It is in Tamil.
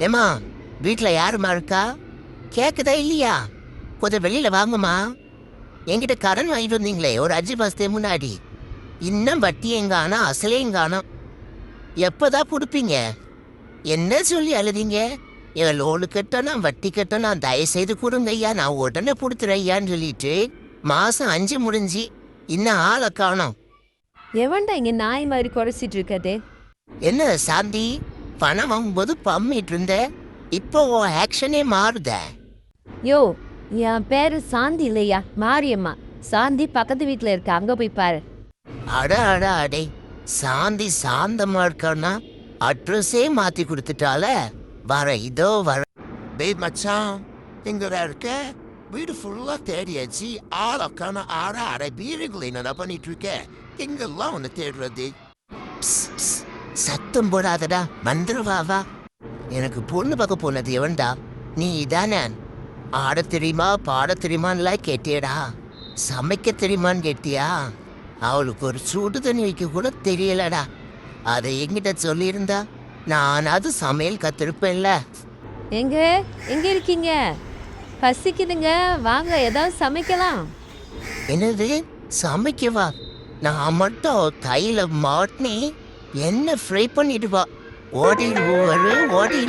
ஏம்மா, வீட்ல யாரும்மா இருக்கா? கேக்குதா இல்லையா? கொஞ்சம் வெளியில வாங்கம்மா. என்கிட்ட கடன் வாங்கிட்டு வந்தீங்களே ஒரு 5 மாசத்துக்கு முன்னாடி. இன்னும் வட்டியும் காணோம், அசலையும் காணோம். எப்பதான் குடுப்பீங்க? என்ன சொல்லி அழுதீங்க? என் லோனு கட்டணும், வட்டி கட்டணும், தயவு செய்து கொடுங்க ஐயா, நான் உடனே கொடுத்துறேன் ஐயான்னு சொல்லிட்டு மாசம் 5 முடிஞ்சு இன்னும் ஆளை காணோம். எவன்டா இங்க நாய் மாதிரி குறைச்சிட்டு இருக்கதே? என்ன சாந்தி, பணம் வாங்கும்போது பம்மிட்டு இருந்த, இப்போ உன் ஆக்ஷனே மாறுதே. யோ, என் பேரு சாந்தி இல்லையா, மாரியம்மா. சாந்தி பக்கத்து வீட்டுல இருக்க, அங்க போய் பாரு. அட அட அடே, சாந்தி சாந்தமா இருக்கான்னா அட்ரஸே மாத்தி கொடுத்துட்டால. வர இதோ வர. டேய் மச்சான், எங்கடா இருக்க? வீடு ஃபுல்லா தேடியாச்சு, ஆளக்கான ஆற அரை வீடுகளை என்ன பண்ணிட்டு இருக்க? எங்கெல்லாம் உன்னை தேடுறது? சத்தம் போடாதடா, வந்துருவாவா. எனக்கு பொண்ணு பார்க்க போனது எவன்டா? நீ தானே? ஆட தெரியுமா பாட தெரியுமான்லாம் கேட்டியடா? சமைக்க தெரியுமான்னு கேட்டியா? அவளுக்கு ஒரு சுடு தண்ணி வைக்க கூட தெரியலடா. அதை என்கிட்ட சொல்லியிருந்தா நான் அது சமையல் கத்திருப்பேன்ல. எங்க எங்க இருக்கீங்க? பசிக்குதுங்க, வாங்க ஏதாவது சமைக்கலாம். என்னது சமைக்கவா? நான் மட்டும் தையில மாட்டினி என்ன ஃப்ரை பண்ணிடுவா. ஓடிடு ஓடி